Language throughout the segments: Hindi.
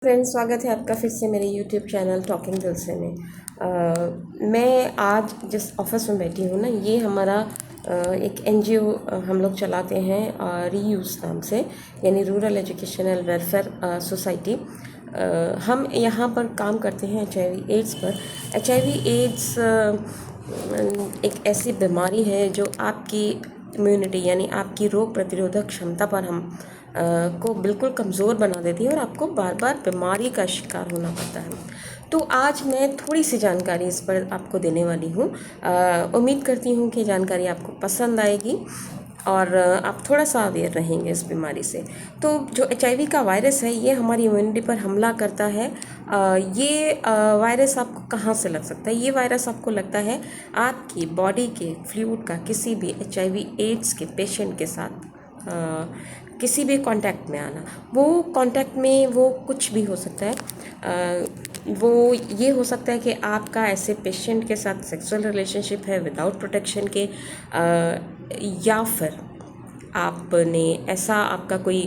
फ्रेंड्स, स्वागत है आपका फिर से मेरे यूट्यूब चैनल टॉकिंग दिलसे में। मैं आज जिस ऑफिस में बैठी हूँ ना, ये हमारा एक एनजीओ हम लोग चलाते हैं रीयूज़ नाम से, यानी रूरल एजुकेशनल वेलफेयर सोसाइटी। हम यहाँ पर काम करते हैं HIV एड्स पर। HIV एड्स एक ऐसी बीमारी है जो आपकी इम्यूनिटी यानी आपकी रोग प्रतिरोधक क्षमता पर को बिल्कुल कमज़ोर बना देती है और आपको बार बार बीमारी का शिकार होना पड़ता है। तो आज मैं थोड़ी सी जानकारी इस पर आपको देने वाली हूँ। उम्मीद करती हूँ कि जानकारी आपको पसंद आएगी और आप थोड़ा सा अवेयर रहेंगे इस बीमारी से। तो जो HIV का वायरस है, ये हमारी इम्यूनिटी पर हमला करता है। ये वायरस आपको कहाँ से लग सकता है? ये वायरस आपको लगता है आपकी बॉडी के फ्लूइड का किसी भी HIV एड्स के पेशेंट के साथ किसी भी कांटेक्ट में आना। वो कांटेक्ट में वो कुछ भी हो सकता है। वो ये हो सकता है कि आपका ऐसे पेशेंट के साथ सेक्सुअल रिलेशनशिप है विदाउट प्रोटेक्शन के, या फिर आपने ऐसा आपका कोई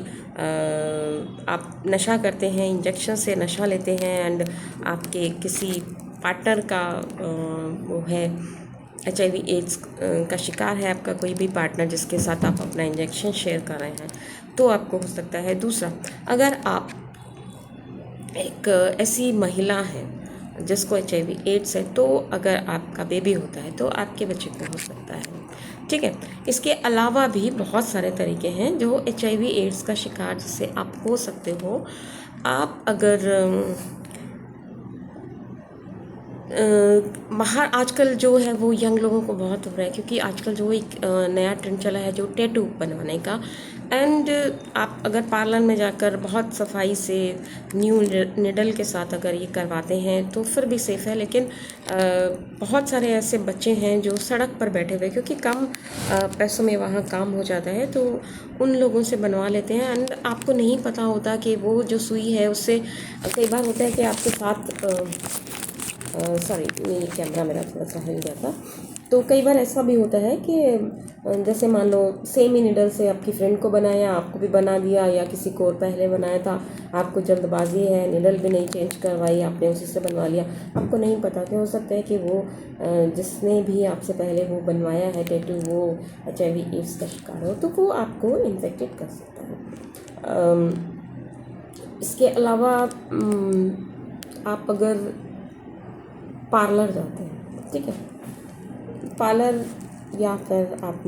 आप नशा करते हैं, इंजेक्शन से नशा लेते हैं एंड आपके किसी पार्टनर का वो है HIV एड्स का शिकार है आपका कोई भी पार्टनर जिसके साथ आप अपना इंजेक्शन शेयर कर रहे हैं, तो आपको हो सकता है। दूसरा, अगर आप एक ऐसी महिला हैं जिसको HIV एड्स है, तो अगर आपका बेबी होता है तो आपके बच्चे को हो सकता है। ठीक है। इसके अलावा भी बहुत सारे तरीके हैं जो HIV एड्स का शिकार जिससे आप हो सकते हो। आप अगर बाहर आजकल जो है वो यंग लोगों को बहुत हो रहा है, क्योंकि आजकल जो एक नया ट्रेंड चला है जो टैटू बनवाने का। एंड आप अगर पार्लर में जाकर बहुत सफाई से न्यू निडल के साथ अगर ये करवाते हैं तो फिर भी सेफ़ है। लेकिन बहुत सारे ऐसे बच्चे हैं जो सड़क पर बैठे हुए, क्योंकि कम पैसों में वहाँ काम हो जाता है, तो उन लोगों से बनवा लेते हैं। एंड आपको नहीं पता होता कि वो जो सुई है उससे कई बार होता है कि आपके साथ सॉरी, ये कैमरा मेरा थोड़ा सा हिल गया था। तो कई बार ऐसा भी होता है कि जैसे मान लो सेम ही निडल से आपकी फ्रेंड को बनाया, आपको भी बना दिया, या किसी को और पहले बनाया था, आपको जल्दबाजी है, निडल भी नहीं चेंज करवाई, आपने उसी से बनवा लिया। आपको नहीं पता कि हो सकता है कि वो जिसने भी आपसे पहले वो बनवाया है टैटू, वो HIV एड्स का शिकार हो, तो वो आपको इन्फेक्टेड कर सकता है। इसके अलावा आप अगर पार्लर जाते हैं, ठीक है, पार्लर या फिर आप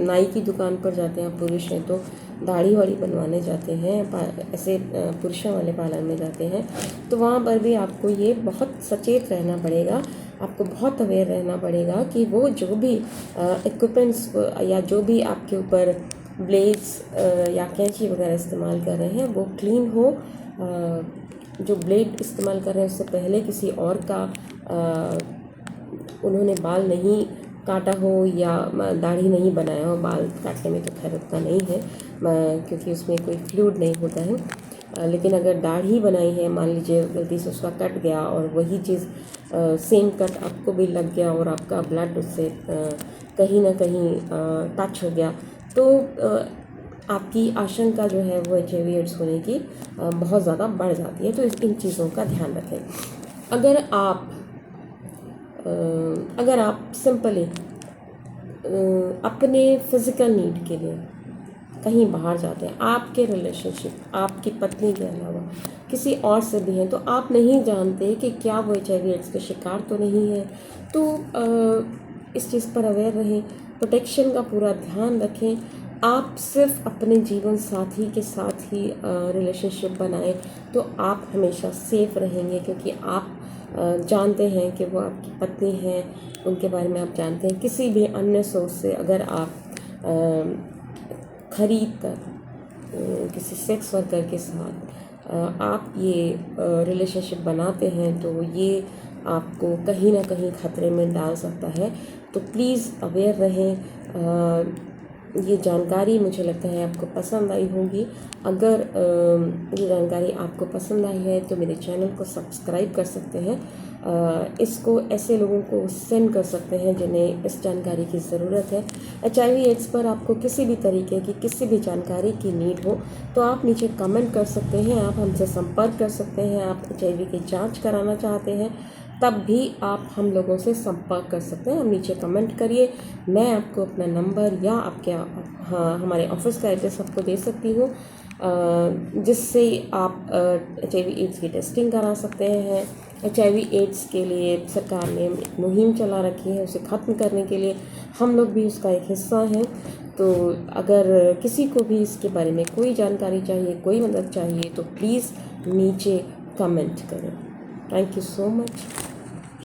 नाई की दुकान पर जाते हैं, आप पुरुष हैं तो दाढ़ी वाड़ी बनवाने जाते हैं, ऐसे पुरुषों वाले पार्लर में जाते हैं, तो वहाँ पर भी आपको ये बहुत सचेत रहना पड़ेगा, आपको बहुत अवेयर रहना पड़ेगा कि वो जो भी इक्विपमेंट्स या जो भी आपके ऊपर ब्लेड्स या कैंची वगैरह इस्तेमाल कर रहे हैं वो क्लीन हो। जो ब्लेड इस्तेमाल कर रहे हैं उससे पहले किसी और का उन्होंने बाल नहीं काटा हो या दाढ़ी नहीं बनाया हो। बाल काटने में तो खैर उतना नहीं है क्योंकि उसमें कोई फ्लूइड नहीं होता है, लेकिन अगर दाढ़ी बनाई है, मान लीजिए गलती से उसका कट गया और वही चीज़ सेम कट आपको भी लग गया और आपका ब्लड उससे कहीं ना कहीं टच हो गया, तो आपकी आशंका जो है वो HIV एड्स होने की बहुत ज़्यादा बढ़ जाती है। तो इन चीज़ों का ध्यान रखें। अगर आप सिंपली अपने फिज़िकल नीड के लिए कहीं बाहर जाते हैं, आपके रिलेशनशिप आपकी पत्नी के अलावा किसी और से भी हैं, तो आप नहीं जानते कि क्या वो HIV एड्स के शिकार तो नहीं है, तो इस चीज़ पर अवेयर रहें, प्रोटेक्शन का पूरा ध्यान रखें। आप सिर्फ अपने जीवन साथी के साथ ही रिलेशनशिप बनाएं तो आप हमेशा सेफ़ रहेंगे, क्योंकि आप जानते हैं कि वो आपकी पत्नी हैं, उनके बारे में आप जानते हैं। किसी भी अन्य सोर्स से अगर आप खरीद कर किसी सेक्स वर्कर के साथ आप ये रिलेशनशिप बनाते हैं, तो ये आपको कहीं ना कहीं खतरे में डाल सकता है। तो प्लीज़ अवेयर रहें। ये जानकारी मुझे लगता है आपको पसंद आई होगी। अगर ये जानकारी आपको पसंद आई है तो मेरे चैनल को सब्सक्राइब कर सकते हैं। इसको ऐसे लोगों को सेंड कर सकते हैं जिन्हें इस जानकारी की ज़रूरत है। HIV एड्स पर आपको किसी भी तरीके की किसी भी जानकारी की नीड हो तो आप नीचे कमेंट कर सकते हैं, आप हमसे संपर्क कर सकते हैं। आप HIV की जांच कराना चाहते हैं तब भी आप हम लोगों से संपर्क कर सकते हैं। आप नीचे कमेंट करिए, मैं आपको अपना नंबर या आपके हमारे ऑफिस का एड्रेस आपको दे सकती हूँ, जिससे आप HIV एड्स की टेस्टिंग करा सकते हैं। HIV एड्स के लिए सरकार ने एक मुहिम चला रखी है, उसे ख़त्म करने के लिए हम लोग भी उसका एक हिस्सा हैं। तो अगर किसी को भी इसके बारे में कोई जानकारी चाहिए, कोई मदद चाहिए तो प्लीज़ नीचे कमेंट करें। Thank you so much.